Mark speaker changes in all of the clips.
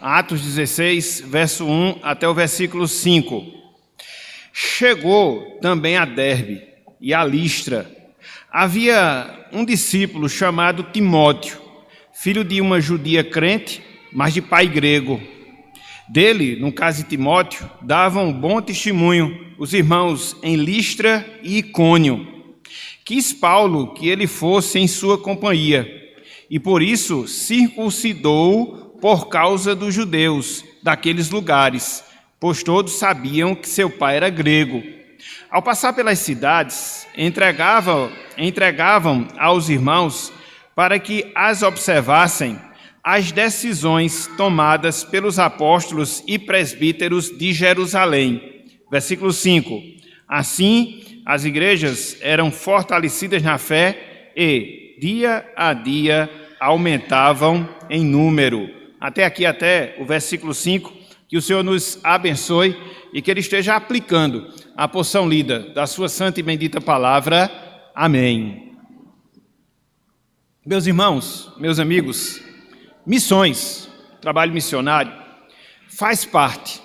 Speaker 1: Atos 16, verso 1 até o versículo 5. Chegou também a Derbe e a Listra. Havia um discípulo chamado Timóteo, filho de uma judia crente, mas de pai grego. Dele, no caso de Timóteo, davam bom testemunho os irmãos em Listra e Icônio. Quis Paulo que ele fosse em sua companhia, e por isso circuncidou por causa dos judeus daqueles lugares, pois todos sabiam que seu pai era grego. Ao passar pelas cidades, entregavam aos irmãos para que as observassem as decisões tomadas pelos apóstolos e presbíteros de Jerusalém. Versículo 5. Assim, as igrejas eram fortalecidas na fé e, dia a dia, aumentavam em número. Até aqui, até o versículo 5, que o Senhor nos abençoe e que Ele esteja aplicando a porção lida da sua santa e bendita palavra. Amém. Meus irmãos, meus amigos, missões, trabalho missionário, faz parte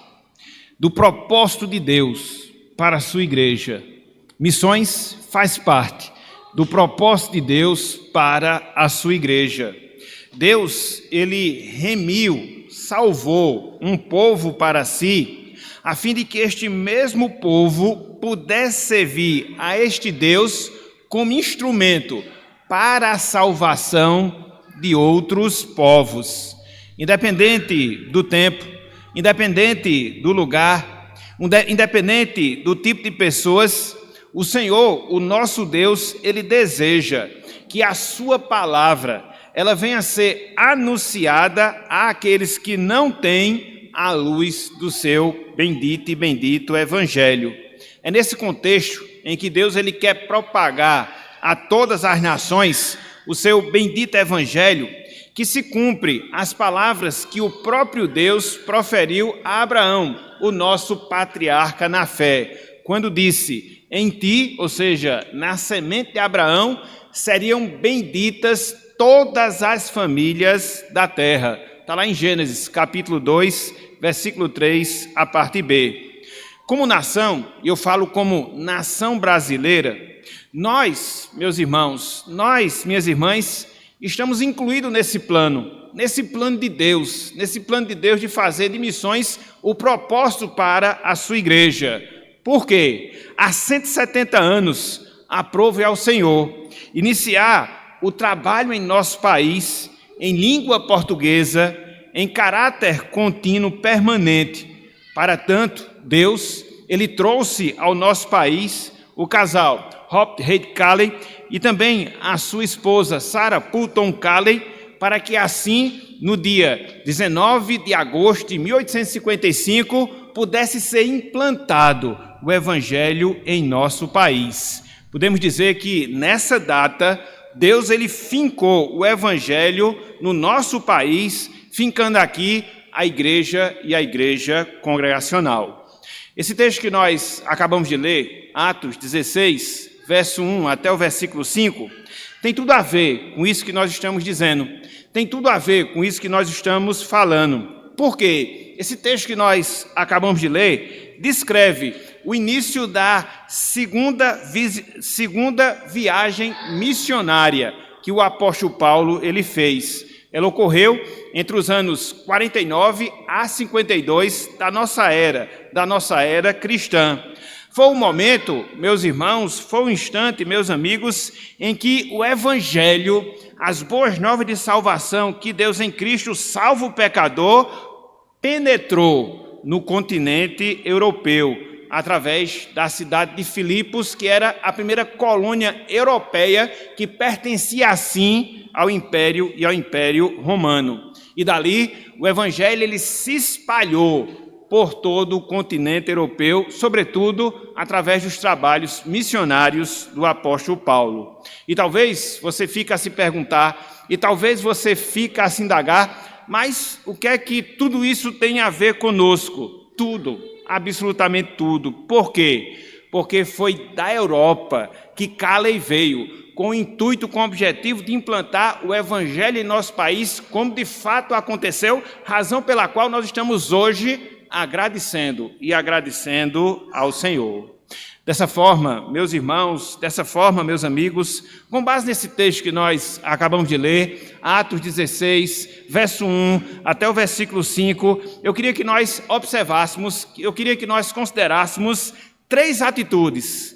Speaker 1: do propósito de Deus para a sua igreja. Missões faz parte do propósito de Deus para a sua igreja. Deus, Ele remiu, salvou um povo para si, a fim de que este mesmo povo pudesse servir a este Deus como instrumento para a salvação de outros povos. Independente do tempo, independente do lugar, independente do tipo de pessoas, o Senhor, o nosso Deus, Ele deseja que a sua palavra ela venha a ser anunciada àqueles que não têm a luz do seu bendito e bendito Evangelho. É nesse contexto em que Deus ele quer propagar a todas as nações o seu bendito Evangelho, que se cumpre as palavras que o próprio Deus proferiu a Abraão, o nosso patriarca na fé, quando disse: em ti, ou seja, na semente de Abraão, seriam benditas todas as famílias da terra. Está lá em Gênesis, capítulo 2, versículo 3, a parte B. Como nação, eu falo como nação brasileira, nós, meus irmãos, nós, minhas irmãs, estamos incluídos nesse plano de Deus, de fazer de missões o propósito para a sua igreja. Por quê? Há 170 anos, aprove ao Senhor iniciar o trabalho em nosso país, em língua portuguesa, em caráter contínuo permanente. Para tanto, Deus, Ele trouxe ao nosso país o casal Hope Reid Calley e também a sua esposa Sarah Pulton Calley, para que assim, no dia 19 de agosto de 1855, pudesse ser implantado o Evangelho em nosso país. Podemos dizer que nessa data, Deus ele fincou o Evangelho no nosso país, fincando aqui a igreja e a igreja congregacional. Esse texto que nós acabamos de ler, Atos 16, verso 1 até o versículo 5, tem tudo a ver com isso que nós estamos dizendo, tem tudo a ver com isso que nós estamos falando. Por quê? Esse texto que nós acabamos de ler descreve o início da segunda viagem missionária que o apóstolo Paulo ele fez. Ela ocorreu entre os anos 49 a 52 da nossa era cristã. Foi um momento, meus irmãos, foi um instante, meus amigos, em que o Evangelho, as boas novas de salvação que Deus em Cristo salva o pecador, penetrou no continente europeu, através da cidade de Filipos, que era a primeira colônia europeia que pertencia assim ao Império e ao Império Romano. E dali o Evangelho ele se espalhou por todo o continente europeu, sobretudo através dos trabalhos missionários do apóstolo Paulo. E talvez você fique a se perguntar, e talvez você fique a se indagar, mas o que é que tudo isso tem a ver conosco? Tudo. Absolutamente tudo. Por quê? porque foi da Europa que Calley veio, com o intuito, com o objetivo de implantar o evangelho em nosso país, como de fato aconteceu, razão pela qual nós estamos hoje agradecendo ao Senhor. Dessa forma, meus irmãos, dessa forma, meus amigos, com base nesse texto que nós acabamos de ler, Atos 16, verso 1 até o versículo 5, eu queria que nós observássemos, eu queria que nós considerássemos três atitudes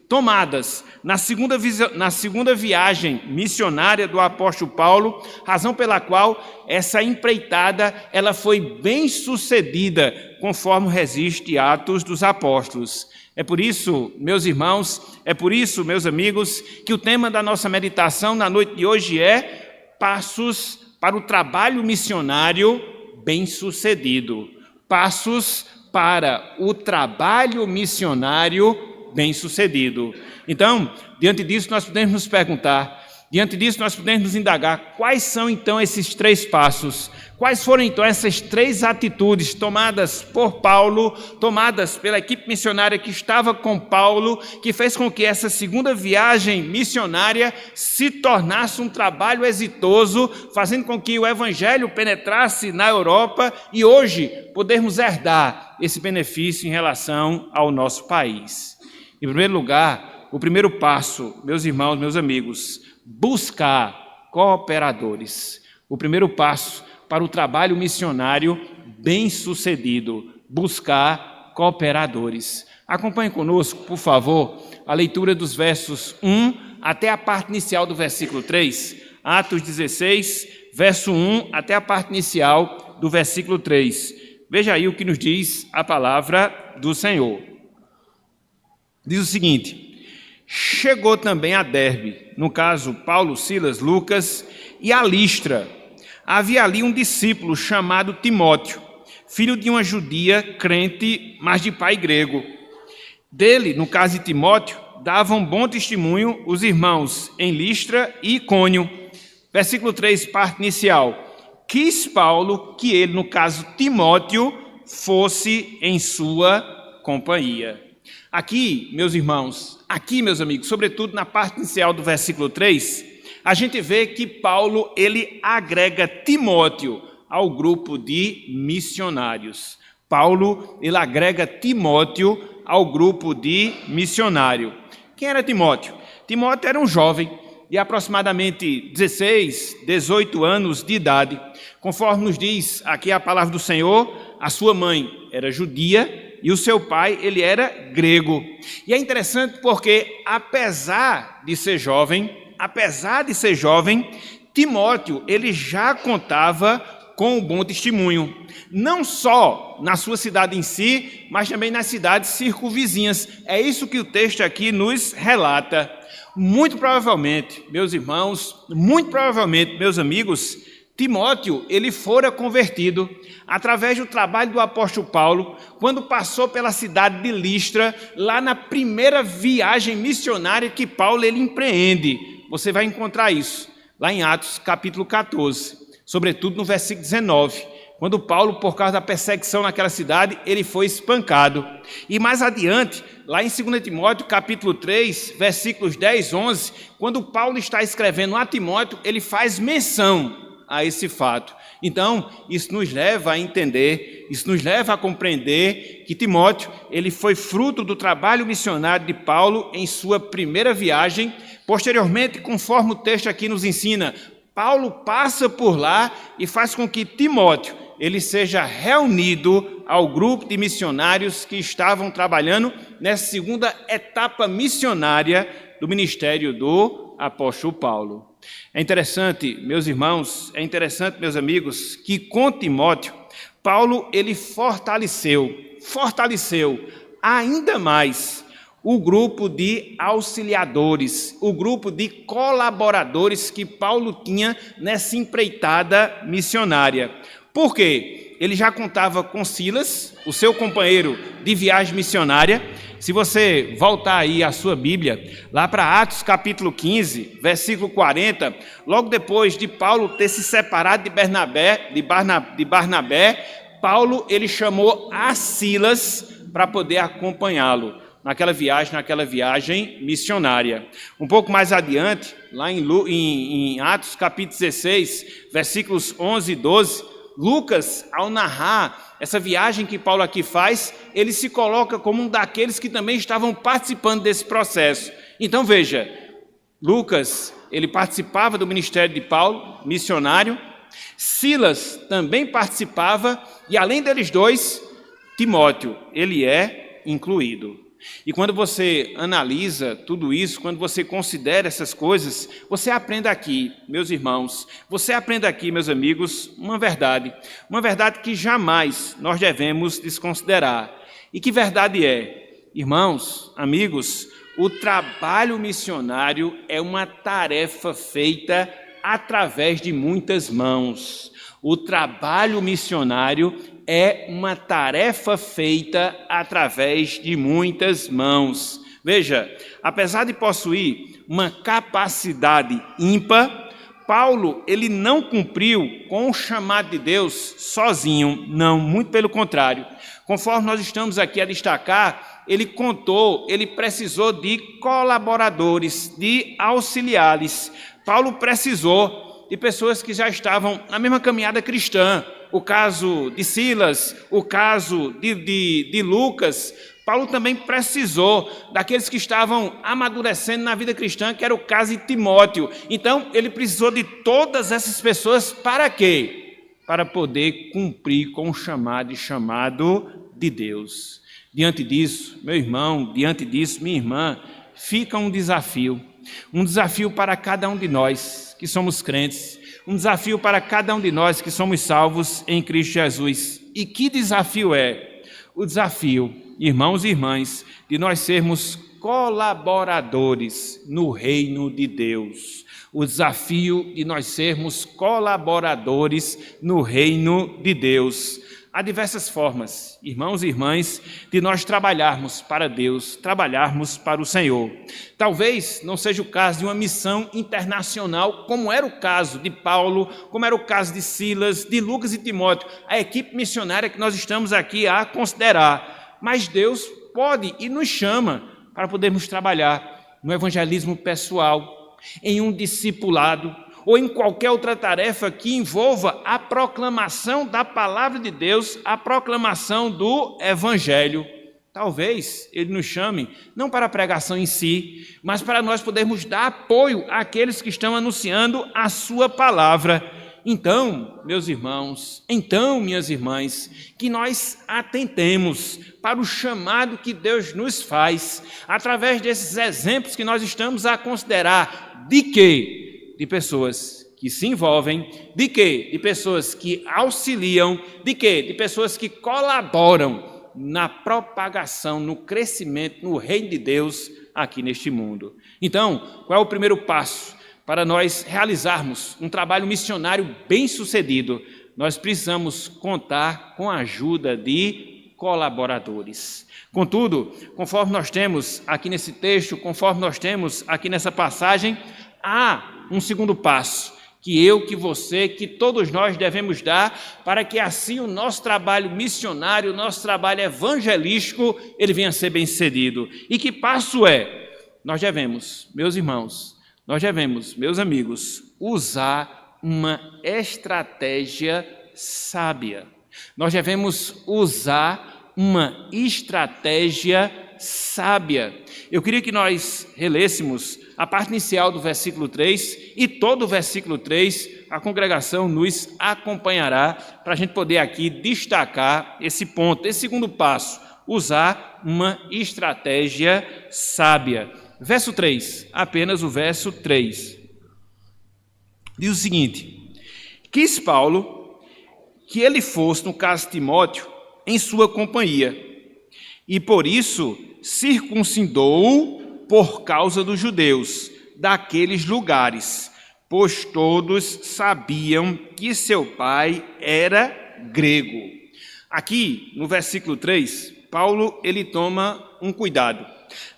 Speaker 1: tomadas na segunda viagem missionária do apóstolo Paulo, razão pela qual essa empreitada ela foi bem sucedida, conforme resiste Atos dos Apóstolos. É por isso, meus irmãos, é por isso, meus amigos, que o tema da nossa meditação na noite de hoje é Passos para o trabalho missionário bem-sucedido. Passos para o trabalho missionário bem-sucedido. Então, diante disso, nós podemos nos perguntar, diante disso, nós podemos nos indagar, quais são, então, esses três passos? Quais foram, então, essas três atitudes tomadas por Paulo, tomadas pela equipe missionária que estava com Paulo, que fez com que essa segunda viagem missionária se tornasse um trabalho exitoso, fazendo com que o evangelho penetrasse na Europa e hoje podermos herdar esse benefício em relação ao nosso país. Em primeiro lugar, o primeiro passo, meus irmãos, meus amigos, buscar cooperadores. O primeiro passo para o trabalho missionário bem-sucedido, buscar cooperadores. Acompanhe conosco, por favor, a leitura dos versos 1 até a parte inicial do versículo 3. Atos 16, verso 1 até a parte inicial do versículo 3. Veja aí o que nos diz a palavra do Senhor. Diz o seguinte: chegou também a Derbe, no caso Paulo, Silas, Lucas, e a Listra. Havia ali um discípulo chamado Timóteo, filho de uma judia crente, mas de pai grego. Dele, no caso de Timóteo, davam bom testemunho os irmãos em Listra e Icônio. Versículo 3, parte inicial. Quis Paulo que ele, no caso Timóteo, fosse em sua companhia. Aqui, meus irmãos, aqui, meus amigos, sobretudo na parte inicial do versículo 3, a gente vê que Paulo, ele agrega Timóteo ao grupo de missionários. Paulo, ele agrega Timóteo ao grupo de missionário. Quem era Timóteo? Timóteo era um jovem de aproximadamente 16, 18 anos de idade. Conforme nos diz aqui a palavra do Senhor, a sua mãe era judia, e o seu pai, ele era grego. E é interessante porque, apesar de ser jovem, Timóteo, ele já contava com um bom testemunho. Não só na sua cidade em si, mas também nas cidades circunvizinhas. É isso que o texto aqui nos relata. Muito provavelmente, meus irmãos, muito provavelmente, meus amigos, Timóteo, ele fora convertido através do trabalho do apóstolo Paulo, quando passou pela cidade de Listra, lá na primeira viagem missionária que Paulo ele empreende. Você vai encontrar isso lá em Atos capítulo 14, sobretudo no versículo 19, quando Paulo, por causa da perseguição naquela cidade, ele foi espancado. E mais adiante, lá em 2 Timóteo capítulo 3, versículos 10, 11, quando Paulo está escrevendo a Timóteo, ele faz menção a esse fato. Então, isso nos leva a entender, isso nos leva a compreender que Timóteo, ele foi fruto do trabalho missionário de Paulo em sua primeira viagem. Posteriormente, conforme o texto aqui nos ensina, Paulo passa por lá e faz com que Timóteo, ele seja reunido ao grupo de missionários que estavam trabalhando nessa segunda etapa missionária do ministério do apóstolo Paulo. É interessante, meus irmãos, é interessante, meus amigos, que com Timóteo, Paulo, ele fortaleceu ainda mais o grupo de auxiliadores, o grupo de colaboradores que Paulo tinha nessa empreitada missionária. Por quê? Ele já contava com Silas, o seu companheiro de viagem missionária. Se você voltar aí a sua Bíblia, lá para Atos capítulo 15, versículo 40, logo depois de Paulo ter se separado de Barnabé, Paulo ele chamou a Silas para poder acompanhá-lo naquela viagem missionária. Um pouco mais adiante, lá em Atos capítulo 16, versículos 11 e 12, Lucas, ao narrar essa viagem que Paulo aqui faz, ele se coloca como um daqueles que também estavam participando desse processo. Então veja, Lucas, ele participava do ministério de Paulo, missionário. Silas também participava, e além deles dois, Timóteo, ele é incluído. E quando você analisa tudo isso, quando você considera essas coisas, você aprende aqui, meus irmãos, você aprende aqui, meus amigos, uma verdade que jamais nós devemos desconsiderar. E que verdade é? Irmãos, amigos, o trabalho missionário é uma tarefa feita através de muitas mãos. O trabalho missionário é uma tarefa feita através de muitas mãos. Veja, apesar de possuir uma capacidade ímpar, Paulo, ele não cumpriu com o chamado de Deus sozinho, não, muito pelo contrário. Conforme nós estamos aqui a destacar, ele precisou de colaboradores, de auxiliares. Paulo precisou de pessoas que já estavam na mesma caminhada cristã. O caso de Silas, o caso de Lucas. Paulo também precisou daqueles que estavam amadurecendo na vida cristã, que era o caso de Timóteo. Então, ele precisou de todas essas pessoas para quê? Para poder cumprir com o chamado de Deus. Diante disso, meu irmão, diante disso, minha irmã, fica um desafio para cada um de nós que somos crentes, um desafio para cada um de nós que somos salvos em Cristo Jesus. E que desafio é? O desafio, irmãos e irmãs, de nós sermos colaboradores no reino de Deus. O desafio de nós sermos colaboradores no reino de Deus. Há diversas formas, irmãos e irmãs, de nós trabalharmos para Deus, trabalharmos para o Senhor. Talvez não seja o caso de uma missão internacional, como era o caso de Paulo, como era o caso de Silas, de Lucas e Timóteo, a equipe missionária que nós estamos aqui a considerar. Mas Deus pode e nos chama para podermos trabalhar no evangelismo pessoal, em um discipulado, ou em qualquer outra tarefa que envolva a proclamação da palavra de Deus, a proclamação do Evangelho. Talvez Ele nos chame, não para a pregação em si, mas para nós podermos dar apoio àqueles que estão anunciando a sua palavra. Então, meus irmãos, minhas irmãs, que nós atentemos para o chamado que Deus nos faz, através desses exemplos que nós estamos a considerar, de quê? De pessoas que se envolvem, de quê? De pessoas que auxiliam, de quê? De pessoas que colaboram na propagação, no crescimento, no reino de Deus aqui neste mundo. Então, qual é o primeiro passo para nós realizarmos um trabalho missionário bem-sucedido? Nós precisamos contar com a ajuda de colaboradores. Contudo, conforme nós temos aqui nesse texto, conforme nós temos aqui nessa passagem, há um segundo passo, que eu, que você, que todos nós devemos dar, para que assim o nosso trabalho missionário, o nosso trabalho evangelístico, ele venha a ser bem-sucedido. E que passo é? Nós devemos, meus irmãos, meus amigos, usar uma estratégia sábia. Nós devemos usar uma estratégia sábia. Eu queria que nós relêssemos a parte inicial do versículo 3 e todo o versículo 3, a congregação nos acompanhará para a gente poder aqui destacar esse ponto, esse segundo passo, usar uma estratégia sábia. Verso 3, apenas o verso 3. Diz o seguinte: quis Paulo que ele fosse, no caso de Timóteo, em sua companhia, e por isso circuncidou-o por causa dos judeus daqueles lugares, pois todos sabiam que seu pai era grego. Aqui, no versículo 3, Paulo ele toma um cuidado.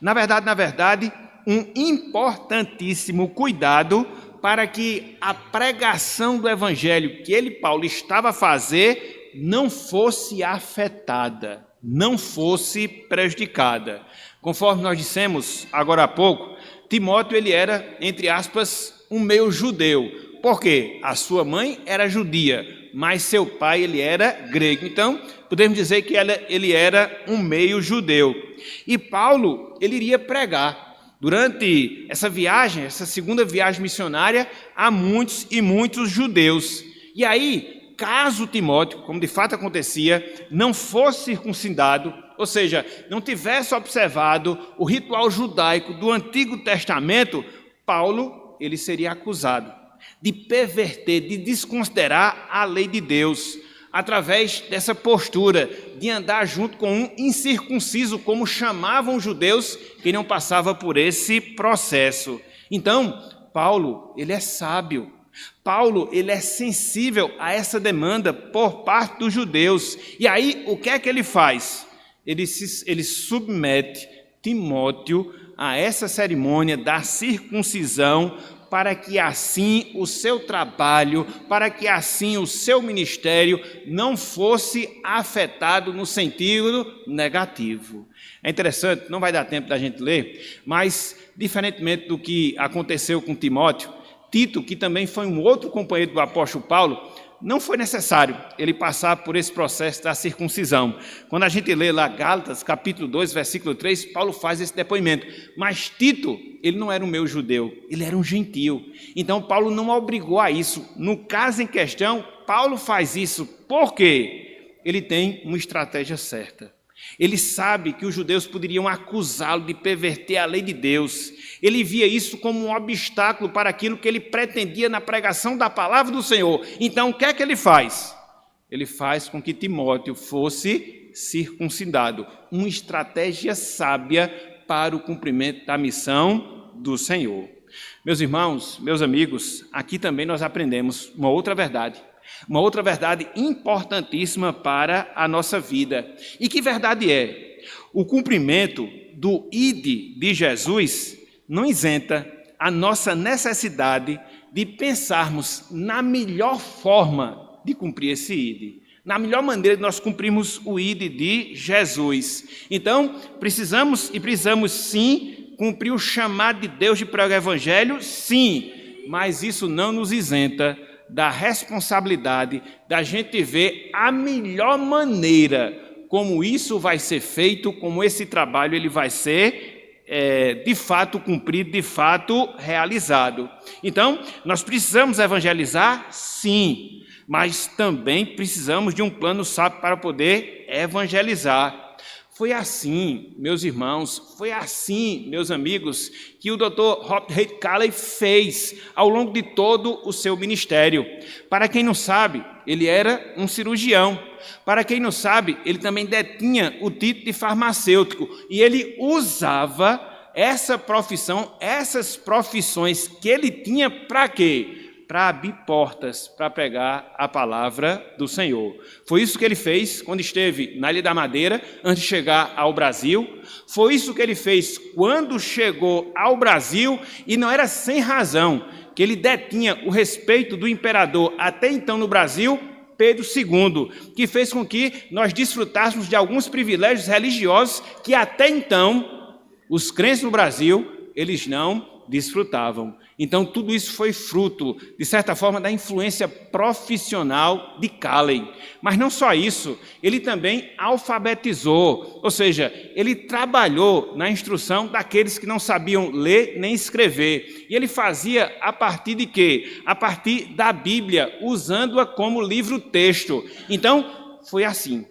Speaker 1: Na verdade, um importantíssimo cuidado para que a pregação do evangelho que Paulo estava a fazer não fosse afetada. não fosse prejudicada. Conforme nós dissemos agora há pouco, Timóteo ele era, entre aspas, um meio judeu. Por quê? A sua mãe era judia, mas seu pai ele era grego. Então, podemos dizer que ele era um meio judeu. E Paulo ele iria pregar durante essa viagem, essa segunda viagem missionária, a muitos e muitos judeus. E aí, caso Timóteo, como de fato acontecia, não fosse circuncidado, ou seja, não tivesse observado o ritual judaico do Antigo Testamento, Paulo ele seria acusado de perverter, de desconsiderar a lei de Deus, através dessa postura de andar junto com um incircunciso, como chamavam os judeus que não passava por esse processo. Então, Paulo, ele é sábio. Paulo, ele é sensível a essa demanda por parte dos judeus. E aí, o que é que ele faz? Ele submete Timóteo a essa cerimônia da circuncisão, para que assim o seu trabalho, para que assim o seu ministério não fosse afetado no sentido negativo. É interessante, não vai dar tempo da gente ler, mas diferentemente do que aconteceu com Timóteo, Tito, que também foi um outro companheiro do apóstolo Paulo, não foi necessário ele passar por esse processo da circuncisão. Quando a gente lê lá Gálatas, capítulo 2, versículo 3, Paulo faz esse depoimento. Mas Tito, ele não era um meio judeu, ele era um gentio. Então Paulo não obrigou a isso. No caso em questão, Paulo faz isso porque ele tem uma estratégia certa. Ele sabe que os judeus poderiam acusá-lo de perverter a lei de Deus. Ele via isso como um obstáculo para aquilo que ele pretendia na pregação da palavra do Senhor. Então, o que é que ele faz? Ele faz com que Timóteo fosse circuncidado. Uma estratégia sábia para o cumprimento da missão do Senhor. Meus irmãos, meus amigos, aqui também nós aprendemos uma outra verdade importantíssima para a nossa vida. E que verdade é? O cumprimento do ID de Jesus não isenta a nossa necessidade de pensarmos na melhor forma de cumprir esse ID, na melhor maneira de nós cumprirmos o ID de Jesus. Então, precisamos sim cumprir o chamado de Deus de pregar o Evangelho, sim, mas isso não nos isenta da responsabilidade da gente ver a melhor maneira como isso vai ser feito, como esse trabalho ele vai ser de fato cumprido, de fato realizado. Então, nós precisamos evangelizar, sim, mas também precisamos de um plano sábio para poder evangelizar. Foi assim, meus irmãos, foi assim, meus amigos, que o Dr. Robert Reid Calley fez ao longo de todo o seu ministério. Para quem não sabe, ele era um cirurgião. Para quem não sabe, ele também detinha o título de farmacêutico. E ele usava essa profissão, essas profissões que ele tinha para quê? Para abrir portas, para pregar a palavra do Senhor. Foi isso que ele fez quando esteve na Ilha da Madeira, antes de chegar ao Brasil. Foi isso que ele fez quando chegou ao Brasil, e não era sem razão que ele detinha o respeito do imperador até então no Brasil, Pedro II, que fez com que nós desfrutássemos de alguns privilégios religiosos que até então os crentes no Brasil, eles não desfrutavam. Então, tudo isso foi fruto, de certa forma, da influência profissional de Calley. Mas não só isso, ele também alfabetizou, ou seja, ele trabalhou na instrução daqueles que não sabiam ler nem escrever. E ele fazia a partir de quê? A partir da Bíblia, usando-a como livro-texto. Então, foi assim,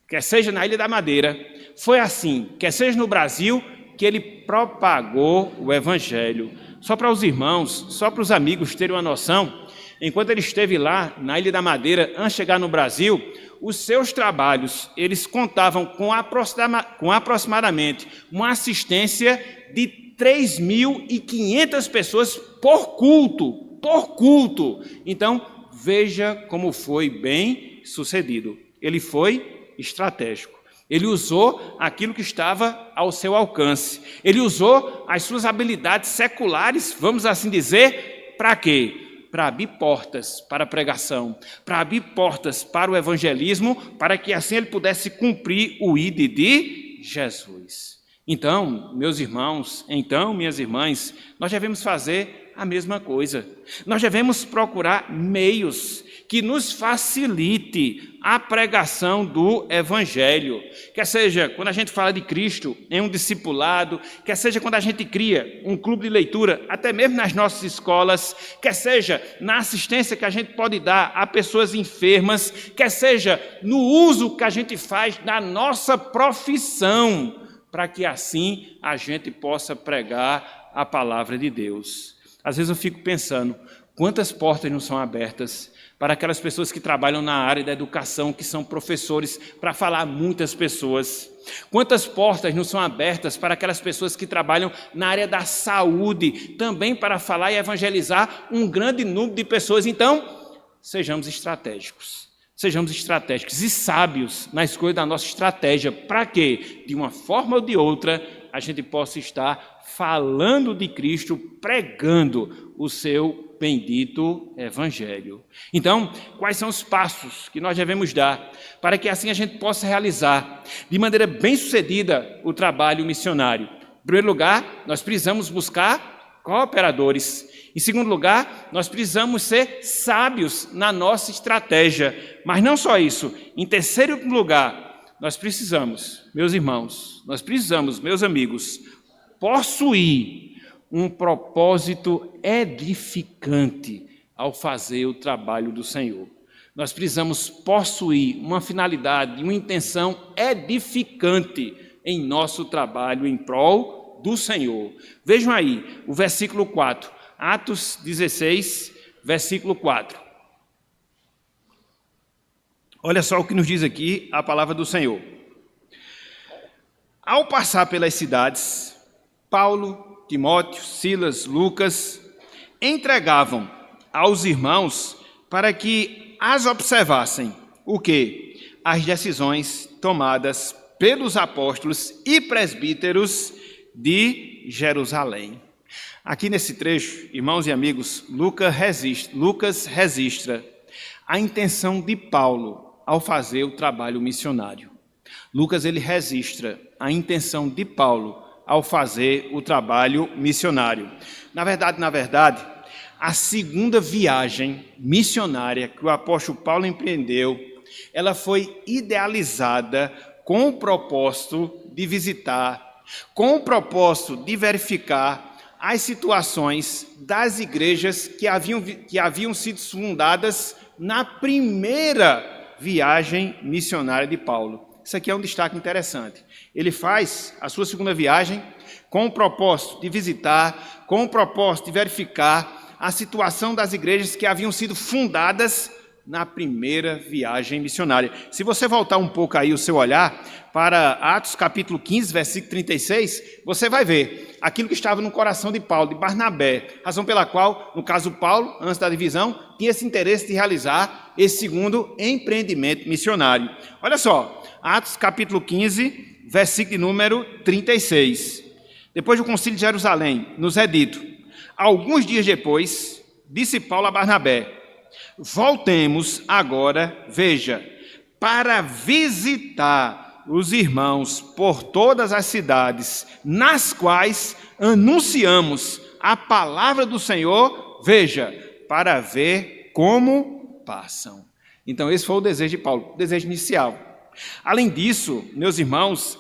Speaker 1: quer seja na Ilha da Madeira, foi assim, quer seja no Brasil, que ele propagou o Evangelho. Só para os irmãos, só para os amigos terem uma noção, enquanto ele esteve lá na Ilha da Madeira, antes de chegar no Brasil, os seus trabalhos, eles contavam com aproximadamente uma assistência de 3.500 pessoas por culto. Então, veja como foi bem sucedido. Ele foi estratégico. Ele usou aquilo que estava ao seu alcance. Ele usou as suas habilidades seculares, vamos assim dizer, para quê? para abrir portas para a pregação, para abrir portas para o evangelismo, para que assim ele pudesse cumprir o ID de Jesus. Então, meus irmãos, minhas irmãs, nós devemos fazer a mesma coisa. Nós devemos procurar meios que nos facilite a pregação do Evangelho. Quer seja quando a gente fala de Cristo em um discipulado, quer seja quando a gente cria um clube de leitura, até mesmo nas nossas escolas, quer seja na assistência que a gente pode dar a pessoas enfermas, quer seja no uso que a gente faz da nossa profissão, para que assim a gente possa pregar a palavra de Deus. Às vezes eu fico pensando, quantas portas não são abertas para aquelas pessoas que trabalham na área da educação, que são professores, para falar a muitas pessoas. Quantas portas não são abertas para aquelas pessoas que trabalham na área da saúde, também para falar e evangelizar um grande número de pessoas. Então, sejamos estratégicos e sábios na escolha da nossa estratégia, para que, de uma forma ou de outra, a gente possa estar falando de Cristo, pregando o seu bendito Evangelho. Então, quais são os passos que nós devemos dar para que assim a gente possa realizar de maneira bem-sucedida o trabalho missionário? Em primeiro lugar, nós precisamos buscar cooperadores. Em segundo lugar, nós precisamos ser sábios na nossa estratégia. Mas não só isso. Em terceiro lugar, nós precisamos, meus irmãos, meus amigos, possuir um propósito edificante ao fazer o trabalho do Senhor. Nós precisamos possuir uma finalidade, uma intenção edificante em nosso trabalho em prol do Senhor. Vejam aí o versículo 4, Atos 16, versículo 4. Olha só o que nos diz aqui a palavra do Senhor. Ao passar pelas cidades, Paulo, Timóteo, Silas, Lucas entregavam aos irmãos para que as observassem. O quê? As decisões tomadas pelos apóstolos e presbíteros de Jerusalém. Aqui nesse trecho, irmãos e amigos, Lucas registra a intenção de Paulo ao fazer o trabalho missionário. Lucas ele registra a intenção de Paulo ao fazer o trabalho missionário. Na verdade, a segunda viagem missionária que o apóstolo Paulo empreendeu, ela foi idealizada com o propósito de visitar, com o propósito de verificar as situações das igrejas que haviam sido fundadas na primeira viagem missionária de Paulo. Isso aqui é um destaque interessante. Ele faz a sua segunda viagem com o propósito de visitar, com o propósito de verificar a situação das igrejas que haviam sido fundadas na primeira viagem missionária. Se você voltar um pouco aí o seu olhar para Atos capítulo 15, versículo 36, você vai ver aquilo que estava no coração de Paulo, de Barnabé, razão pela qual, no caso Paulo, antes da divisão, tinha esse interesse de realizar esse segundo empreendimento missionário. Olha só, Atos capítulo 15, versículo número 36. Depois do concílio de Jerusalém, nos é dito, alguns dias depois, disse Paulo a Barnabé, voltemos agora, veja, para visitar os irmãos por todas as cidades nas quais anunciamos a palavra do Senhor, veja, para ver como passam. Então esse foi o desejo de Paulo, o desejo inicial. Além disso, meus irmãos,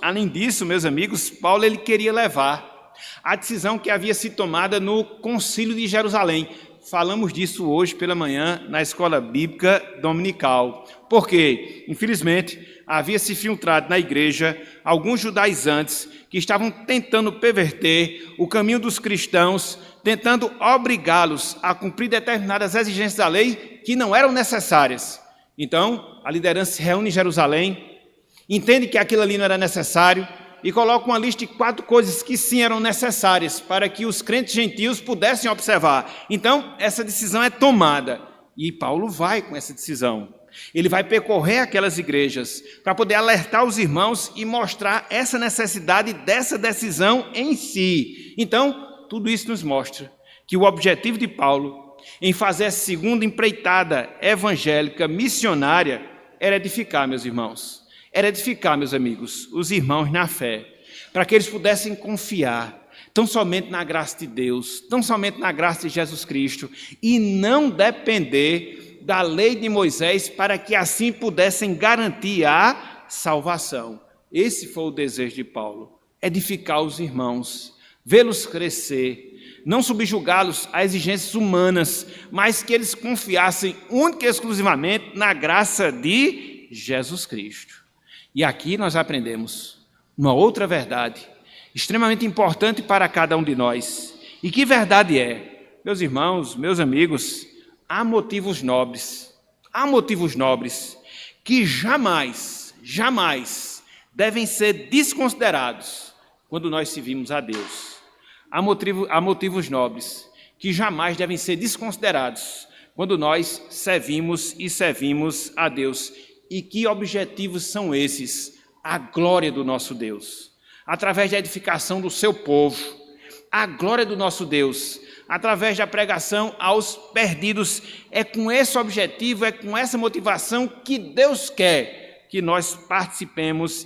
Speaker 1: meus amigos, Paulo ele queria levar a decisão que havia sido tomada no concílio de Jerusalém. Falamos disso hoje pela manhã na escola bíblica dominical, porque, infelizmente, havia se filtrado na igreja alguns judaizantes que estavam tentando perverter o caminho dos cristãos, tentando obrigá-los a cumprir determinadas exigências da lei que não eram necessárias. Então, a liderança se reúne em Jerusalém, entende que aquilo ali não era necessário, e coloca uma lista de 4 coisas que sim eram necessárias para que os crentes gentios pudessem observar. Então, essa decisão é tomada. E Paulo vai com essa decisão. Ele vai percorrer aquelas igrejas para poder alertar os irmãos e mostrar essa necessidade dessa decisão em si. Então, tudo isso nos mostra que o objetivo de Paulo em fazer a segunda empreitada evangélica missionária era edificar, meus irmãos. Era edificar, meus amigos, os irmãos na fé, para que eles pudessem confiar tão somente na graça de Deus, tão somente na graça de Jesus Cristo, e não depender da lei de Moisés, para que assim pudessem garantir a salvação. Esse foi o desejo de Paulo, edificar os irmãos, vê-los crescer, não subjugá-los a exigências humanas, mas que eles confiassem única e exclusivamente na graça de Jesus Cristo. E aqui nós aprendemos uma outra verdade, extremamente importante para cada um de nós. E que verdade é? Meus irmãos, meus amigos, há motivos nobres que jamais devem ser desconsiderados quando nós servimos a Deus. Há motivos nobres que jamais devem ser desconsiderados quando nós servimos a Deus. E que objetivos são esses? A glória do nosso Deus, através da edificação do seu povo, a glória do nosso Deus, através da pregação aos perdidos. É com esse objetivo, é com essa motivação que Deus quer que nós participemos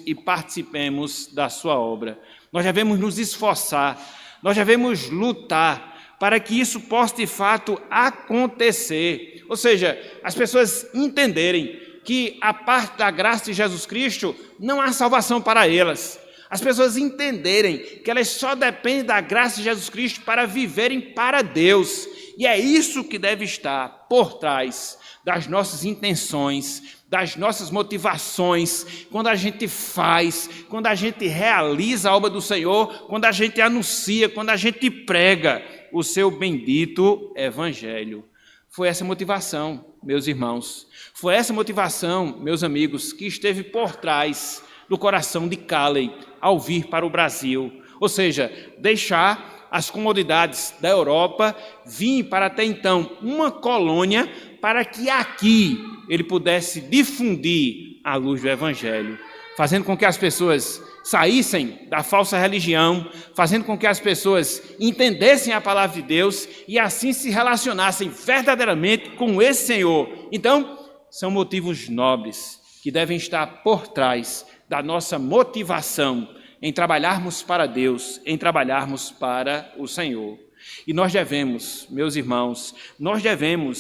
Speaker 1: da sua obra. Nós devemos nos esforçar, nós devemos lutar para que isso possa de fato acontecer. Ou seja, as pessoas entenderem que a parte da graça de Jesus Cristo não há salvação para elas. As pessoas entenderem que elas só dependem da graça de Jesus Cristo para viverem para Deus. E é isso que deve estar por trás das nossas intenções, das nossas motivações, quando a gente faz, quando a gente realiza a obra do Senhor, quando a gente anuncia, quando a gente prega o seu bendito Evangelho. Foi essa motivação, meus irmãos, foi essa motivação, meus amigos, que esteve por trás do coração de Calley ao vir para o Brasil. Ou seja, deixar as comodidades da Europa, vir para até então uma colônia, para que aqui ele pudesse difundir a luz do Evangelho, fazendo com que as pessoas saíssem da falsa religião, fazendo com que as pessoas entendessem a palavra de Deus e assim se relacionassem verdadeiramente com esse Senhor. Então, são motivos nobres que devem estar por trás da nossa motivação em trabalharmos para Deus, em trabalharmos para o Senhor. E nós devemos, meus irmãos,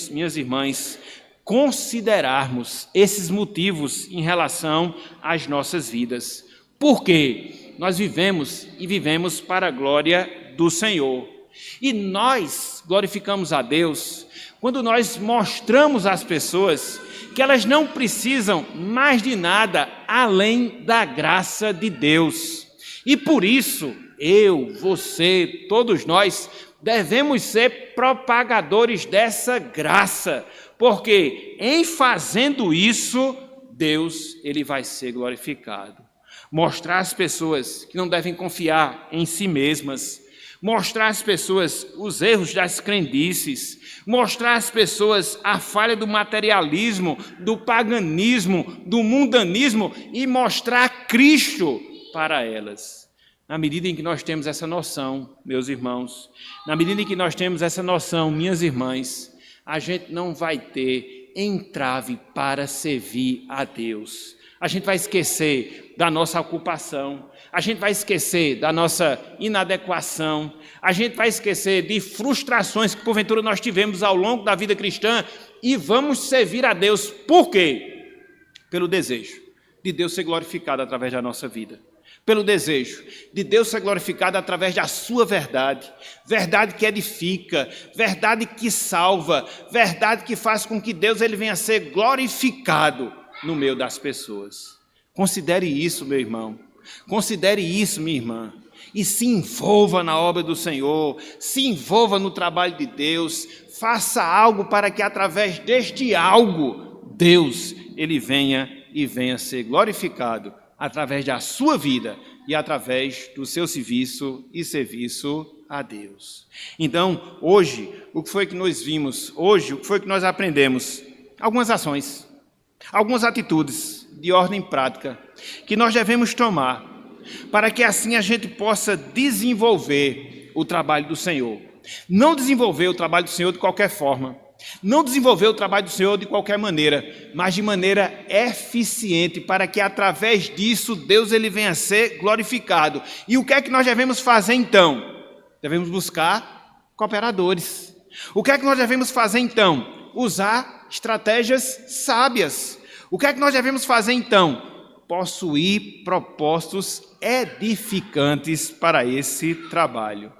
Speaker 1: minhas irmãs, considerarmos esses motivos em relação às nossas vidas. Porque nós vivemos para a glória do Senhor. E nós glorificamos a Deus quando nós mostramos às pessoas que elas não precisam mais de nada além da graça de Deus. E por isso, eu, você, todos nós, devemos ser propagadores dessa graça, porque em fazendo isso, Deus ele vai ser glorificado. Mostrar às pessoas que não devem confiar em si mesmas, mostrar às pessoas os erros das crendices, mostrar às pessoas a falha do materialismo, do paganismo, do mundanismo e mostrar Cristo para elas. Na medida em que nós temos essa noção, meus irmãos, na medida em que nós temos essa noção, minhas irmãs, a gente não vai ter entrave para servir a Deus. A gente vai esquecer da nossa ocupação, a gente vai esquecer da nossa inadequação, a gente vai esquecer de frustrações que porventura nós tivemos ao longo da vida cristã e vamos servir a Deus. Por quê? Pelo desejo de Deus ser glorificado através da nossa vida. Pelo desejo de Deus ser glorificado através da sua verdade, verdade que edifica, verdade que salva, verdade que faz com que Deus ele venha a ser glorificado no meio das pessoas. Considere isso, meu irmão, considere isso, minha irmã, e se envolva na obra do Senhor, se envolva no trabalho de Deus, faça algo para que através deste algo, Deus ele venha a ser glorificado através da sua vida e através do seu serviço a Deus. Então, hoje, o que foi que nós vimos? Hoje, o que foi que nós aprendemos? Algumas ações, algumas atitudes de ordem prática que nós devemos tomar para que assim a gente possa desenvolver o trabalho do Senhor. não desenvolver o trabalho do Senhor de qualquer forma, não desenvolver o trabalho do Senhor de qualquer maneira, mas de maneira eficiente, para que através disso Deus ele venha a ser glorificado. E o que é que nós devemos fazer então? Devemos buscar cooperadores. O que é que nós devemos fazer então? Usar estratégias sábias. O que é que nós devemos fazer então? Possuir propósitos edificantes para esse trabalho.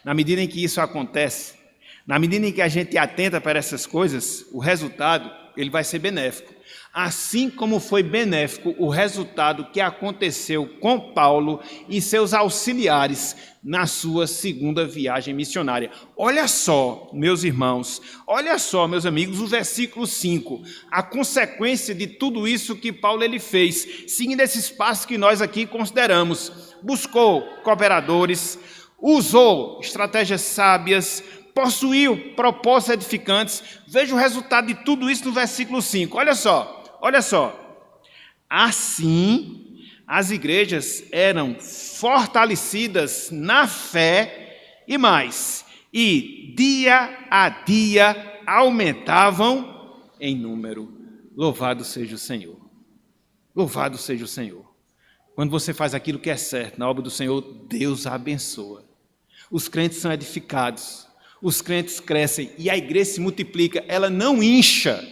Speaker 1: Na medida em que isso acontece, na medida em que a gente atenta para essas coisas, o resultado ele vai ser benéfico. Assim como foi benéfico o resultado que aconteceu com Paulo e seus auxiliares na sua segunda viagem missionária. Olha só, meus irmãos, olha só, meus amigos, o versículo 5, a consequência de tudo isso que Paulo ele fez, seguindo esses passos que nós aqui consideramos. Buscou cooperadores, usou estratégias sábias, possuiu propósitos edificantes. Veja o resultado de tudo isso no versículo 5. Olha só. Assim, as igrejas eram fortalecidas na fé e dia a dia aumentavam em número. Louvado seja o Senhor. Louvado seja o Senhor. Quando você faz aquilo que é certo na obra do Senhor, Deus abençoa. Os crentes são edificados. Os crentes crescem e a igreja se multiplica. Ela não incha,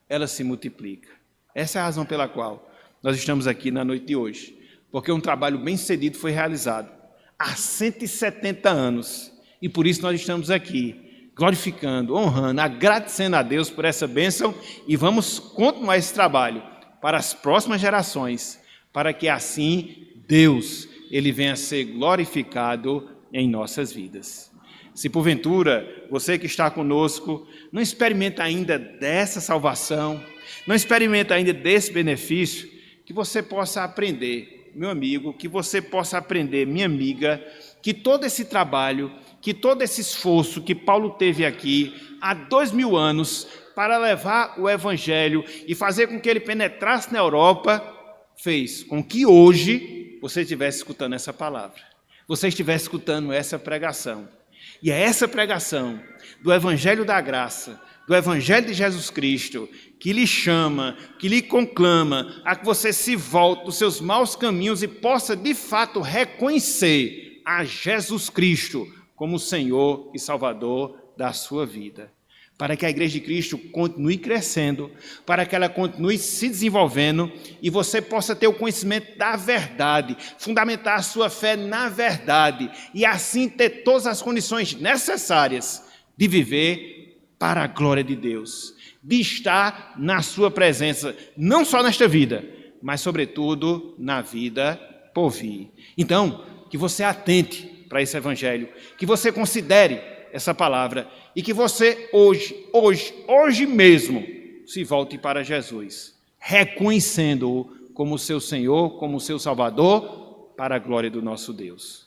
Speaker 1: ela se multiplica. Essa é a razão pela qual nós estamos aqui na noite de hoje. Porque um trabalho bem sucedido foi realizado há 170 anos. E por isso nós estamos aqui, glorificando, honrando, agradecendo a Deus por essa bênção. E vamos continuar esse trabalho para as próximas gerações, para que assim Deus ele venha a ser glorificado em nossas vidas. Se porventura você que está conosco não experimenta ainda dessa salvação, não experimenta ainda desse benefício, que você possa aprender, meu amigo, que você possa aprender, minha amiga, que todo esse trabalho, que todo esse esforço que Paulo teve aqui há 2000 anos para levar o Evangelho e fazer com que ele penetrasse na Europa, fez com que hoje você estivesse escutando essa palavra, você estivesse escutando essa pregação. E é essa pregação do Evangelho da Graça, do Evangelho de Jesus Cristo, que lhe chama, que lhe conclama a que você se volte dos seus maus caminhos e possa, de fato, reconhecer a Jesus Cristo como o Senhor e Salvador da sua vida. Para que a Igreja de Cristo continue crescendo, para que ela continue se desenvolvendo e você possa ter o conhecimento da verdade, fundamentar a sua fé na verdade e assim ter todas as condições necessárias de viver para a glória de Deus, de estar na sua presença, não só nesta vida, mas sobretudo na vida por vir. Então, que você atente para esse Evangelho, que você considere essa palavra e que você hoje mesmo se volte para Jesus, reconhecendo-o como seu Senhor, como seu Salvador, para a glória do nosso Deus.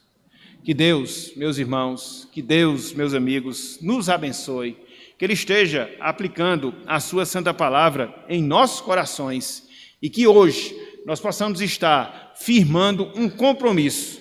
Speaker 1: Que Deus, meus irmãos, que Deus, meus amigos, nos abençoe, que Ele esteja aplicando a sua santa palavra em nossos corações e que hoje nós possamos estar firmando um compromisso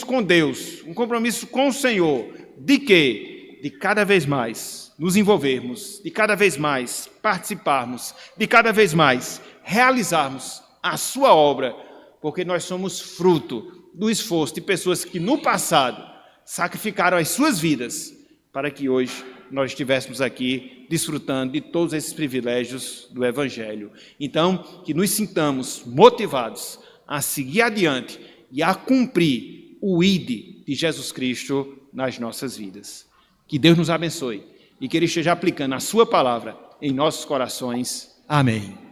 Speaker 1: com Deus, um compromisso com o Senhor, de quê? De cada vez mais nos envolvermos, de cada vez mais participarmos, de cada vez mais realizarmos a sua obra, porque nós somos fruto do esforço de pessoas que no passado sacrificaram as suas vidas para que hoje nós estivéssemos aqui desfrutando de todos esses privilégios do Evangelho. Então, que nos sintamos motivados a seguir adiante e a cumprir o ID de Jesus Cristo nas nossas vidas. Que Deus nos abençoe e que Ele esteja aplicando a sua palavra em nossos corações. Amém.